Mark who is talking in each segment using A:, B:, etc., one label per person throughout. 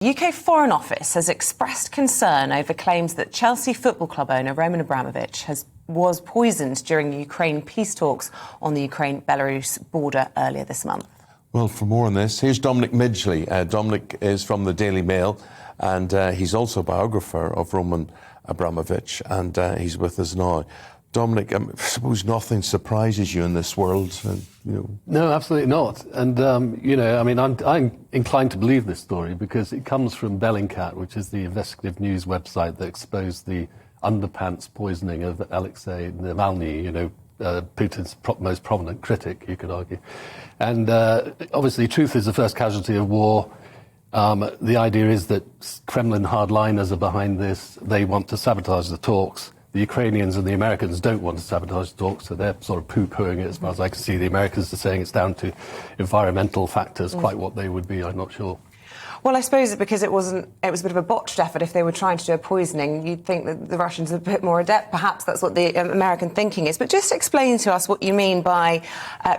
A: UK Foreign Office has expressed concern over claims that Chelsea Football Club owner Roman Abramovich was poisoned during Ukraine peace talks on the Ukraine-Belarus border earlier this month.
B: Well, for more on this, here's Dominic Midgley. Dominic is from the Daily Mail, and he's also a biographer of Roman Abramovich, and he's with us now. Dominic, I suppose nothing surprises you in this world,
C: No, absolutely not. And, I'm inclined to believe this story because it comes from Bellingcat, which is the investigative news website that exposed the underpants poisoning of Alexei Navalny, Putin's most prominent critic, you could argue. And obviously, truth is the first casualty of war. The idea is that Kremlin hardliners are behind this. They want to sabotage the talks. The Ukrainians and the Americans don't want to sabotage the talks, so they're sort of poo-pooing it as far as I can see. The Americans are saying it's down to environmental factors. Quite what they would be, I'm not sure.
A: Well, I suppose because it was a bit of a botched effort. If they were trying to do a poisoning, you'd think that the Russians are a bit more adept. Perhaps that's what the American thinking is. But just explain to us what you mean by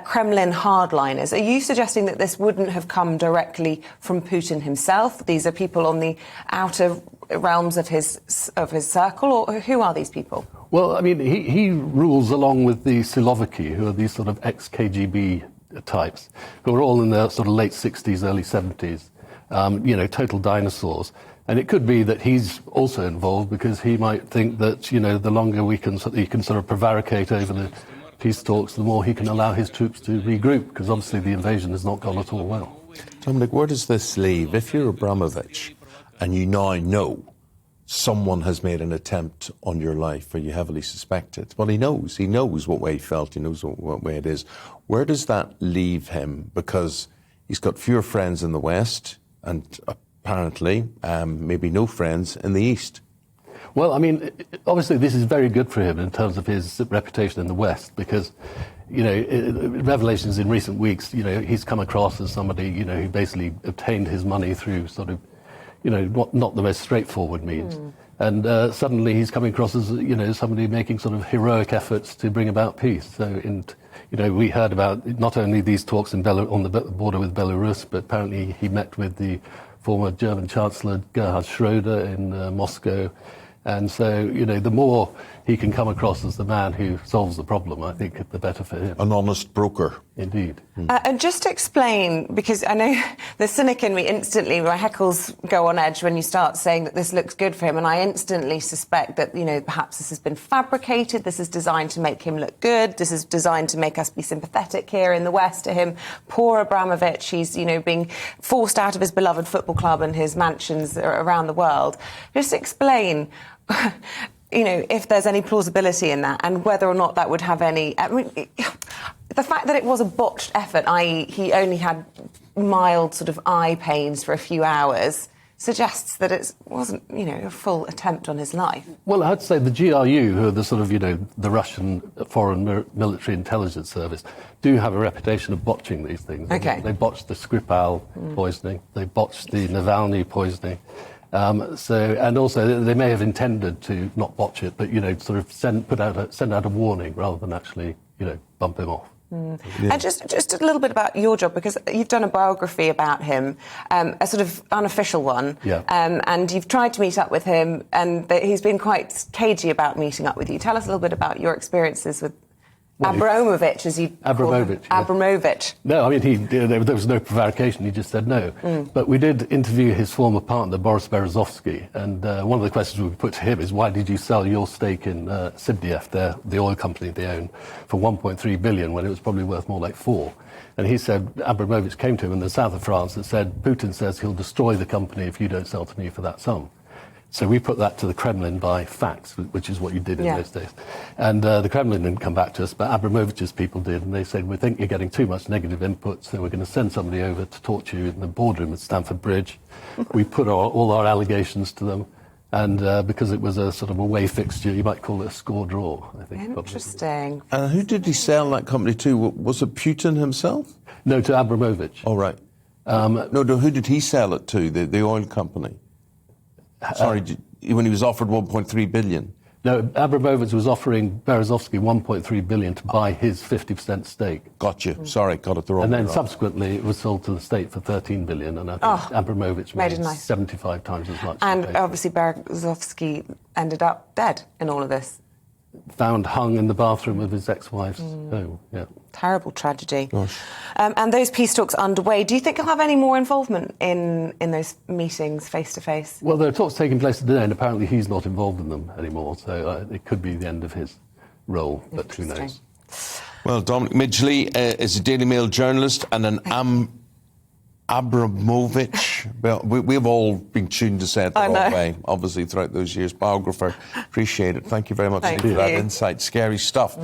A: Kremlin hardliners. Are you suggesting that this wouldn't have come directly from Putin himself? These are people on the outer realms of his circle, or who are these people?
C: Well, I mean, he rules along with the Siloviki, who are these sort of ex-KGB types, who are all in their sort of late 60s, early 70s. Total dinosaurs. And it could be that he's also involved because he might think that, the longer he can sort of prevaricate over the peace talks, the more he can allow his troops to regroup, because obviously the invasion has not gone at all well.
B: Dominic, where does this leave? If you're Abramovich and you now know someone has made an attempt on your life, or you heavily suspect it, well, he knows what way he felt, he knows what way it is. Where does that leave him? Because he's got fewer friends in the West, and apparently maybe no friends in the East.
C: Well, I mean, obviously this is very good for him in terms of his reputation in the West because, revelations in recent weeks, he's come across as somebody, who basically obtained his money through sort of, not the most straightforward means. And suddenly he's coming across as, somebody making sort of heroic efforts to bring about peace. So we heard about not only these talks on the border with Belarus, but apparently he met with the former German Chancellor Gerhard Schroeder in Moscow. And so, the more he can come across as the man who solves the problem, I think the better for him.
B: An honest broker.
C: Indeed.
A: And just to explain, because I know the cynic in me instantly, my heckles go on edge when you start saying that this looks good for him, and I instantly suspect that, perhaps this has been fabricated, this is designed to make him look good, this is designed to make us be sympathetic here in the West to him. Poor Abramovich, he's, being forced out of his beloved football club and his mansions around the world. Just explain if there's any plausibility in that, and whether or not that would have any... the fact that it was a botched effort, i.e. he only had mild sort of eye pains for a few hours, suggests that it wasn't, a full attempt on his life.
C: Well, I'd say the GRU, who are the sort of, the Russian Foreign Military Intelligence Service, do have a reputation of botching these things.
A: Okay.
C: They botched the Skripal poisoning, they botched the Navalny poisoning. And also they may have intended to not botch it, but sort of send out a warning rather than actually bump him off.
A: Yeah. And just a little bit about your job, because you've done a biography about him, a sort of unofficial one, and you've tried to meet up with him, and he's been quite cagey about meeting up with you. Tell us a little bit about your experiences with Abramovich, as you
C: Abramovich.
A: Call him. Abramovich.
C: No, I mean, there was no prevarication. He just said no. But we did interview his former partner, Boris Berezovsky, and one of the questions we put to him is, why did you sell your stake in Sibnef, the oil company they own, for 1.3 billion when it was probably worth more like 4? And he said, Abramovich came to him in the south of France and said, Putin says he'll destroy the company if you don't sell to me for that sum. So we put that to the Kremlin by fax, which is what you did in those days. And the Kremlin didn't come back to us, but Abramovich's people did, and they said, we think you're getting too much negative input, so we're going to send somebody over to talk to you in the boardroom at Stamford Bridge. We put all our allegations to them, and because it was a sort of away fixture, you might call it a score draw, I think.
A: Interesting.
B: And who did he sell that company to? Was it Putin himself?
C: No, to Abramovich.
B: Oh, right. No, who did he sell it to, the oil company? Sorry, when he was offered 1.3 billion?
C: No, Abramovich was offering Berezovsky 1.3 billion to buy his 50% stake.
B: Got you. Sorry, got it the wrong
C: And
B: way
C: then
B: around.
C: subsequently it was sold to the state for 13 billion, and I think Abramovich
A: made
C: made
A: it nice.
C: 75 times as much.
A: And
C: he paid for it.
A: obviously Berezovsky ended up dead in all of this.
C: Found hung in the bathroom of his ex-wife's home. Yeah.
A: Terrible tragedy.
B: Gosh.
A: And those peace talks underway. Do you think he'll have any more involvement in those meetings face to face?
C: Well, there are talks taking place today, and apparently he's not involved in them anymore. So it could be the end of his role, but who knows?
B: Well, Dominic Midgley is a Daily Mail journalist and an Abramovich. Well, we've all been tuned to say it the wrong way, obviously, throughout those years. Biographer, appreciate it. Thank you very much
A: Thank
B: indeed for that
A: you.
B: insight. Scary stuff.